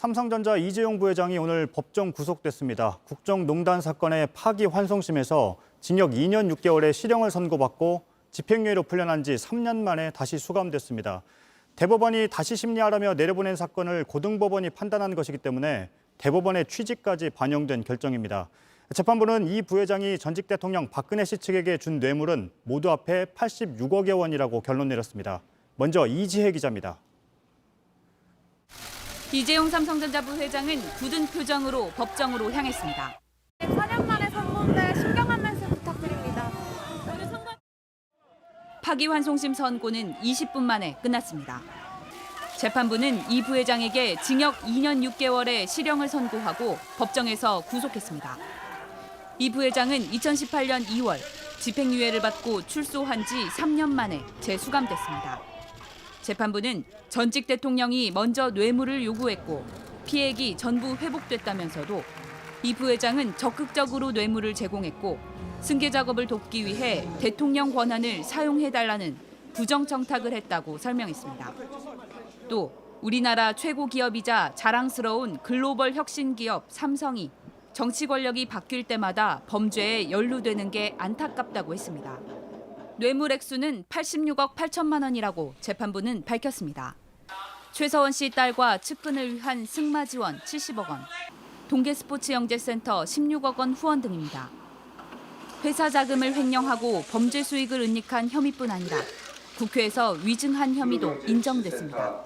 삼성전자 이재용 부회장이 오늘 법정 구속됐습니다. 국정농단 사건의 파기환송심에서 징역 2년 6개월의 실형을 선고받고 집행유예로 풀려난 지 3년 만에 다시 수감됐습니다. 대법원이 다시 심리하라며 내려보낸 사건을 고등법원이 판단한 것이기 때문에 대법원의 취지까지 반영된 결정입니다. 재판부는 이 부회장이 전직 대통령 박근혜 씨 측에게 준 뇌물은 모두 합해 86억여 원이라고 결론 내렸습니다. 먼저 이지혜 기자입니다. 이재용 삼성전자 부회장은 굳은 표정으로 법정으로 향했습니다. 4년 만에 선고인데 신경한 말씀 부탁드립니다. 파기환송심 선고는 20분 만에 끝났습니다. 재판부는 이 부회장에게 징역 2년 6개월의 실형을 선고하고 법정에서 구속했습니다. 이 부회장은 2018년 2월 집행유예를 받고 출소한 지 3년 만에 재수감됐습니다. 재판부는 전직 대통령이 먼저 뇌물을 요구했고 피해액이 전부 회복됐다면서도 이 부회장은 적극적으로 뇌물을 제공했고 승계 작업을 돕기 위해 대통령 권한을 사용해달라는 부정청탁을 했다고 설명했습니다. 또 우리나라 최고 기업이자 자랑스러운 글로벌 혁신 기업 삼성이 정치 권력이 바뀔 때마다 범죄에 연루되는 게 안타깝다고 했습니다. 뇌물 액수는 86억 8천만 원이라고 재판부는 밝혔습니다. 최서원 씨 딸과 측근을 위한 승마 지원 70억 원, 동계스포츠영재센터 16억 원 후원 등입니다. 회사 자금을 횡령하고 범죄 수익을 은닉한 혐의뿐 아니라 국회에서 위증한 혐의도 인정됐습니다.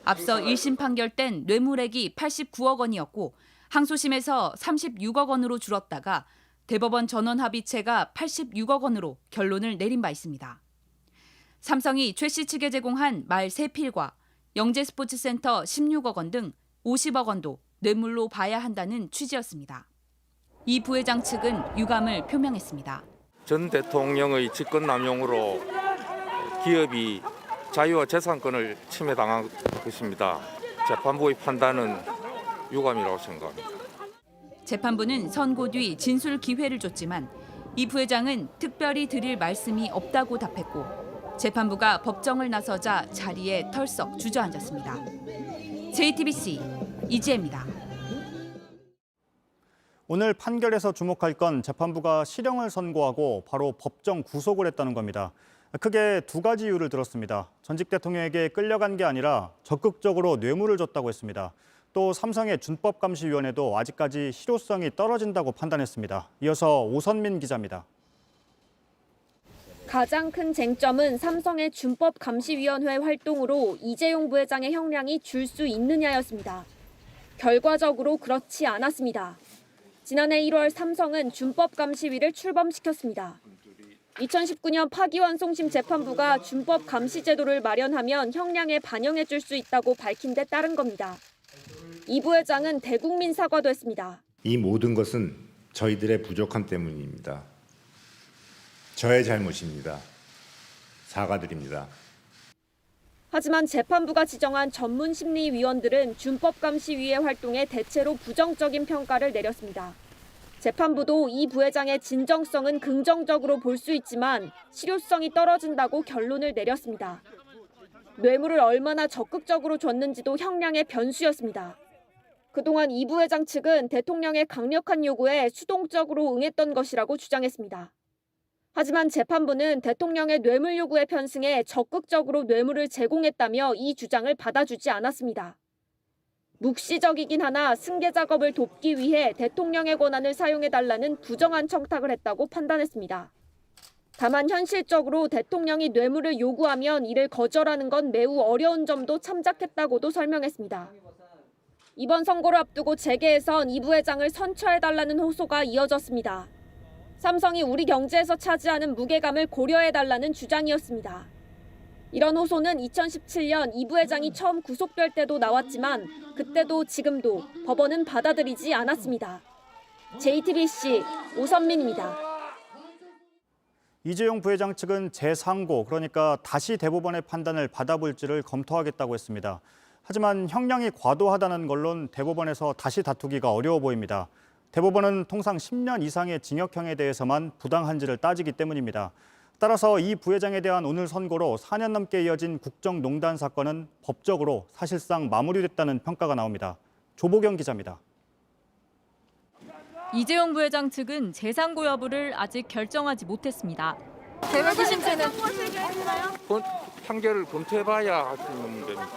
앞서 1심 판결된 뇌물액이 89억 원이었고 항소심에서 36억 원으로 줄었다가 대법원 전원 합의체가 86억 원으로 결론을 내린 바 있습니다. 삼성이 최 씨 측에 제공한 말 3필과 영재스포츠센터 16억 원 등 50억 원도 뇌물로 봐야 한다는 취지였습니다. 이 부회장 측은 유감을 표명했습니다. 전 대통령의 직권남용으로 기업이 자유와 재산권을 침해당한 것입니다. 재판부의 판단은 유감이라고 생각합니다. 재판부는 선고 뒤 진술 기회를 줬지만 이 부회장은 특별히 드릴 말씀이 없다고 답했고 재판부가 법정을 나서자 자리에 털썩 주저앉았습니다. JTBC 이지혜입니다. 오늘 판결에서 주목할 건 재판부가 실형을 선고하고 바로 법정 구속을 했다는 겁니다. 크게 두 가지 이유를 들었습니다. 전직 대통령에게 끌려간 게 아니라 적극적으로 뇌물을 줬다고 했습니다. 또 삼성의 준법감시위원회도 아직까지 실효성이 떨어진다고 판단했습니다. 이어서 오선민 기자입니다. 가장 큰 쟁점은 삼성의 준법감시위원회 활동으로 이재용 부회장의 형량이 줄 수 있느냐였습니다. 결과적으로 그렇지 않았습니다. 지난해 1월 삼성은 준법감시위를 출범시켰습니다. 2019년 파기환송심 재판부가 준법감시제도를 마련하면 형량에 반영해 줄 수 있다고 밝힌 데 따른 겁니다. 이 부회장은 대국민 사과도 했습니다. 이 모든 것은 저희들의 부족함 때문입니다. 저의 잘못입니다. 사과드립니다. 하지만 재판부가 지정한 전문심리위원들은 준법감시위의 활동에 대체로 부정적인 평가를 내렸습니다. 재판부도 이 부회장의 진정성은 긍정적으로 볼 수 있지만 실효성이 떨어진다고 결론을 내렸습니다. 뇌물을 얼마나 적극적으로 줬는지도 형량의 변수였습니다. 그동안 이 부회장 측은 대통령의 강력한 요구에 수동적으로 응했던 것이라고 주장했습니다. 하지만 재판부는 대통령의 뇌물 요구에 편승해 적극적으로 뇌물을 제공했다며 이 주장을 받아주지 않았습니다. 묵시적이긴 하나 승계 작업을 돕기 위해 대통령의 권한을 사용해달라는 부정한 청탁을 했다고 판단했습니다. 다만 현실적으로 대통령이 뇌물을 요구하면 이를 거절하는 건 매우 어려운 점도 참작했다고도 설명했습니다. 이번 선고를 앞두고 재계에선 이 부회장을 선처해달라는 호소가 이어졌습니다. 삼성이 우리 경제에서 차지하는 무게감을 고려해달라는 주장이었습니다. 이런 호소는 2017년 이 부회장이 처음 구속될 때도 나왔지만 그때도 지금도 법원은 받아들이지 않았습니다. JTBC 오선민입니다. 이재용 부회장 측은 재상고, 그러니까 다시 대법원의 판단을 받아볼지를 검토하겠다고 했습니다. 하지만 형량이 과도하다는 걸론 대법원에서 다시 다투기가 어려워 보입니다. 대법원은 통상 10년 이상의 징역형에 대해서만 부당한지를 따지기 때문입니다. 따라서 이 부회장에 대한 오늘 선고로 4년 넘게 이어진 국정농단 사건은 법적으로 사실상 마무리됐다는 평가가 나옵니다. 조보경 기자입니다. 이재용 부회장 측은 재상고 여부를 아직 결정하지 못했습니다. 계획 신체는 판결을 검토해봐야 할 수 있는 문제입니다.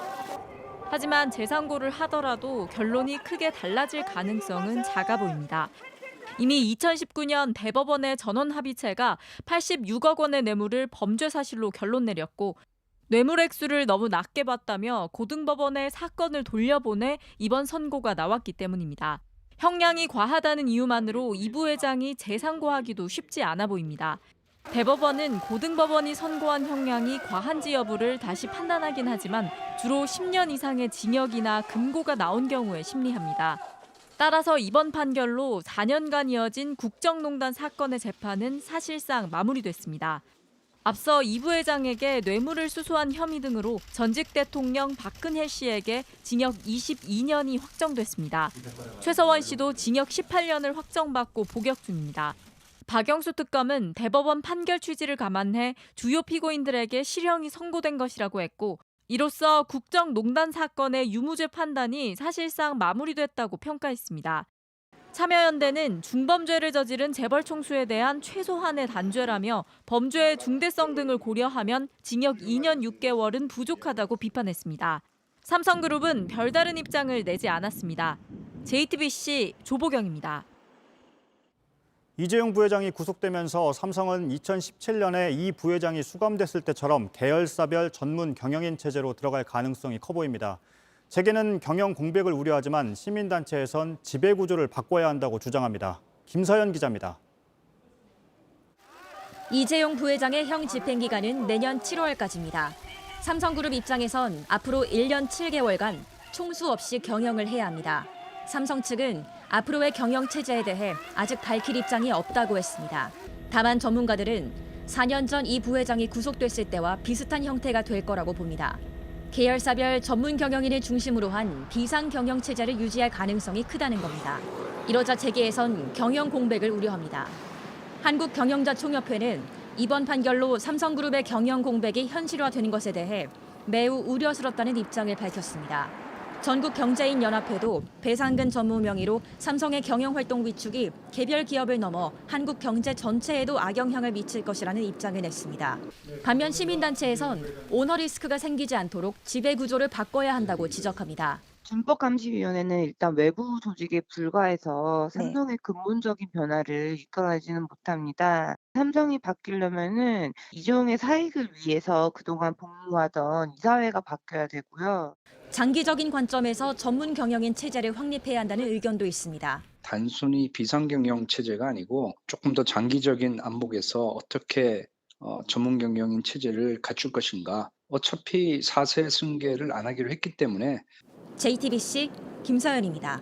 하지만 재상고를 하더라도 결론이 크게 달라질 가능성은 작아 보입니다. 이미 2019년 대법원의 전원 합의체가 86억 원의 뇌물을 범죄 사실로 결론 내렸고 뇌물 액수를 너무 낮게 봤다며 고등법원에 사건을 돌려보내 이번 선고가 나왔기 때문입니다. 형량이 과하다는 이유만으로 이 부회장이 재상고하기도 쉽지 않아 보입니다. 대법원은 고등법원이 선고한 형량이 과한지 여부를 다시 판단하긴 하지만 주로 10년 이상의 징역이나 금고가 나온 경우에 심리합니다. 따라서 이번 판결로 4년간 이어진 국정농단 사건의 재판은 사실상 마무리됐습니다. 앞서 이 부회장에게 뇌물을 수수한 혐의 등으로 전직 대통령 박근혜 씨에게 징역 22년이 확정됐습니다. 최서원 씨도 징역 18년을 확정받고 복역 중입니다. 박영수 특검은 대법원 판결 취지를 감안해 주요 피고인들에게 실형이 선고된 것이라고 했고 이로써 국정농단 사건의 유무죄 판단이 사실상 마무리됐다고 평가했습니다. 참여연대는 중범죄를 저지른 재벌 총수에 대한 최소한의 단죄라며 범죄의 중대성 등을 고려하면 징역 2년 6개월은 부족하다고 비판했습니다. 삼성그룹은 별다른 입장을 내지 않았습니다. JTBC 조보경입니다. 이재용 부회장이 구속되면서 삼성은 2017년에 이 부회장이 수감됐을 때처럼 계열사별 전문 경영인 체제로 들어갈 가능성이 커 보입니다. 재계는 경영 공백을 우려하지만 시민단체에선 지배구조를 바꿔야 한다고 주장합니다. 김서연 기자입니다. 이재용 부회장의 형 집행기간은 내년 7월까지입니다. 삼성그룹 입장에선 앞으로 1년 7개월간 총수 없이 경영을 해야 합니다. 삼성 측은 앞으로의 경영 체제에 대해 아직 밝힐 입장이 없다고 했습니다. 다만 전문가들은 4년 전 이 부회장이 구속됐을 때와 비슷한 형태가 될 거라고 봅니다. 계열사별 전문 경영인을 중심으로 한 비상 경영 체제를 유지할 가능성이 크다는 겁니다. 이러자 재계에선 경영 공백을 우려합니다. 한국경영자총협회는 이번 판결로 삼성그룹의 경영 공백이 현실화되는 것에 대해 매우 우려스럽다는 입장을 밝혔습니다. 전국경제인연합회도 배상근 전무 명의로 삼성의 경영활동 위축이 개별 기업을 넘어 한국 경제 전체에도 악영향을 미칠 것이라는 입장을 냈습니다. 반면 시민단체에선 오너 리스크가 생기지 않도록 지배구조를 바꿔야 한다고 지적합니다. 준법감시위원회는 일단 외부 조직에 불과해서 삼성의 근본적인 변화를 이끌어내지는 못합니다. 삼성이 바뀌려면은 이종의 사익을 위해서 그동안 복무하던 이사회가 바뀌어야 되고요. 장기적인 관점에서 전문 경영인 체제를 확립해야 한다는 의견도 있습니다. 단순히 비상경영 체제가 아니고 조금 더 장기적인 안목에서 어떻게 전문 경영인 체제를 갖출 것인가. 어차피 4세 승계를 안 하기로 했기 때문에 JTBC 김서연입니다.